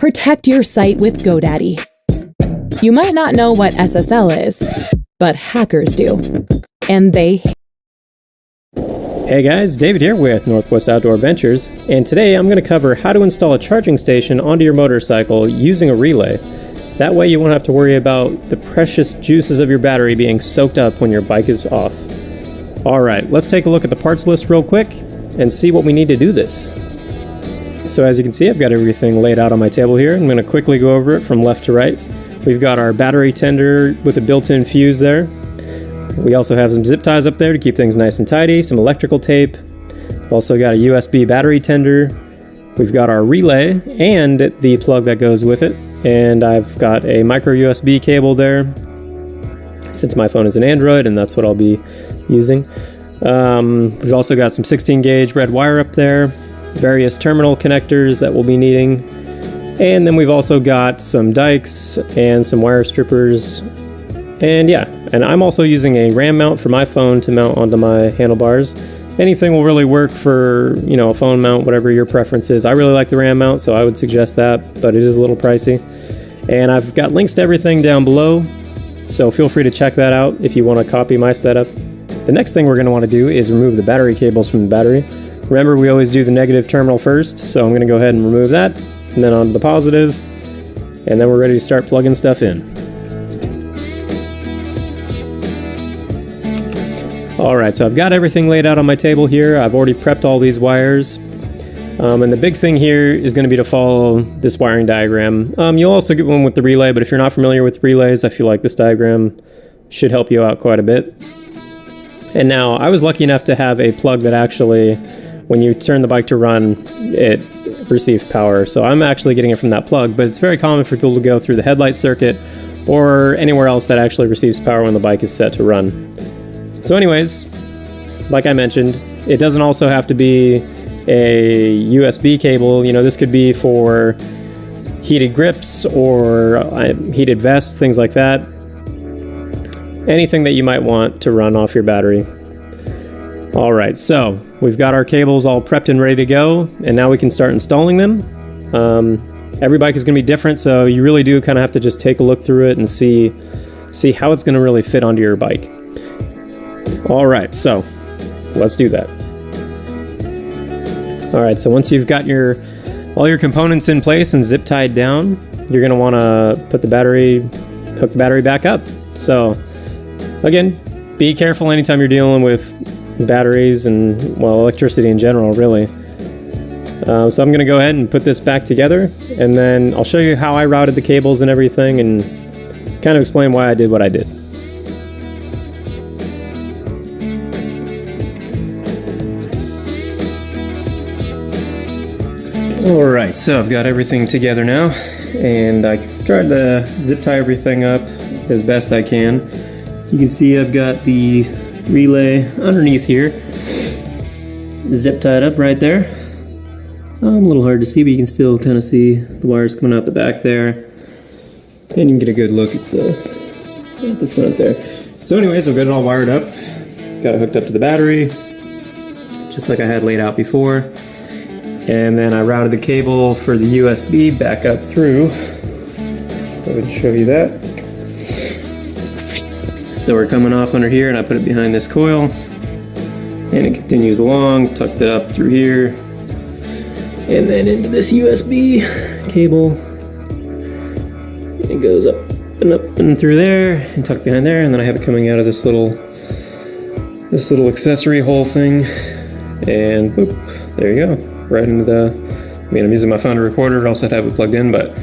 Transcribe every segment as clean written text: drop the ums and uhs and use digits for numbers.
Protect your site with GoDaddy. You might not know what SSL is, but hackers do. And they... Hey guys, David here with Northwest Outdoor Ventures, and today I'm going to cover how to install a charging station onto your motorcycle using a relay. That way you won't have to worry about the precious juices of your battery being soaked up when your bike is off. Alright, let's take a look at the parts list real quick and see what we need to do this. So as you can see, I've got everything laid out on my table here. I'm going to quickly go over it from left to right. We've got our battery tender with a built-in fuse there. We also have some zip ties up there to keep things nice and tidy, some electrical tape. We've also got a USB battery tender. We've got our relay and the plug that goes with it. And I've got a micro USB cable there, since my phone is an Android and that's what I'll be using. We've also got some 16 gauge red wire up there, various terminal connectors that we'll be needing. And then we've also got some dikes and some wire strippers. And yeah, and I'm also using a RAM mount for my phone to mount onto my handlebars. Anything will really work for, you know, a phone mount, whatever your preference is. I really like the RAM mount, so I would suggest that, but it is a little pricey. And I've got links to everything down below, so feel free to check that out if you want to copy my setup. The next thing we're going to want to do is remove the battery cables from the battery. Remember, we always do the negative terminal first, so I'm going to go ahead and remove that, and then onto the positive, and then we're ready to start plugging stuff in. Alright, so I've got everything laid out on my table here. I've already prepped all these wires. And the big thing here is going to be to follow this wiring diagram. You'll also get one with the relay, but if you're not familiar with relays, I feel like this diagram should help you out quite a bit. And now, I was lucky enough to have a plug that actually, when you turn the bike to run, it receives power. So I'm actually getting it from that plug, but it's very common for people to go through the headlight circuit or anywhere else that actually receives power when the bike is set to run. So anyways, like I mentioned, it doesn't also have to be a USB cable. You know, this could be for heated grips or heated vests, things like that. Anything that you might want to run off your battery. Alright, so we've got our cables all prepped and ready to go, and now we can start installing them. Every bike is going to be different, so you really do kind of have to just take a look through it and see how it's going to really fit onto your bike. Alright, so let's do that. Alright, so once you've got all your components in place and zip tied down, you're going to want to hook the battery back up. So again, be careful anytime you're dealing with batteries and, well, electricity in general, really. So I'm going to go ahead and put this back together, and then I'll show you how I routed the cables and everything and kind of explain why I did what I did. Alright, so I've got everything together now, and I've tried to zip tie everything up as best I can. You can see I've got the relay underneath here, zip tied up right there. A little hard to see, but you can still kind of see the wires coming out the back there. And you can get a good look at the front there. So anyways, I've got it all wired up. Got it hooked up to the battery, just like I had laid out before. And then I routed the cable for the USB back up through. I would show you that. So we're coming off under here, and I put it behind this coil. And it continues along, tucked it up through here. And then into this USB cable. It goes up and through there, and tucked behind there. And then I have it coming out of this little accessory hole thing. And boop, there you go. Right into I'm using my phone to record it. I also have it plugged in, but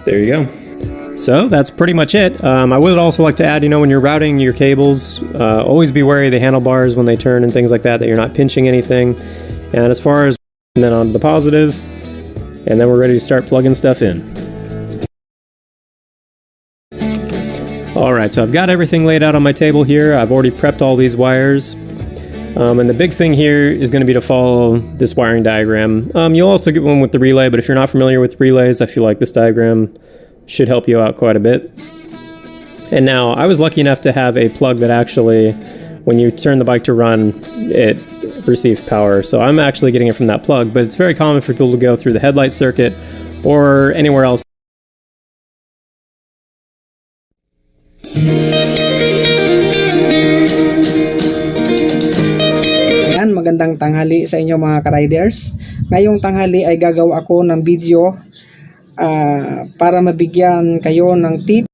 there you go. So that's pretty much it. I would also like to add, you know, when you're routing your cables, always be wary of the handlebars when they turn and things like that you're not pinching anything. And as far as, and then on the positive, and then we're ready to start plugging stuff in. Alright, so I've got everything laid out on my table here. I've already prepped all these wires. And the big thing here is going to be to follow this wiring diagram. You'll also get one with the relay, but if you're not familiar with relays, I feel like this diagram should help you out quite a bit. And now, I was lucky enough to have a plug that actually, when you turn the bike to run, it receives power. So I'm actually getting it from that plug, but it's very common for people to go through the headlight circuit or anywhere else. Ayan, magandang tanghali sa inyo mga ka-riders. Ngayong tanghali ay gagawa ako ng video para mabigyan kayo ng tip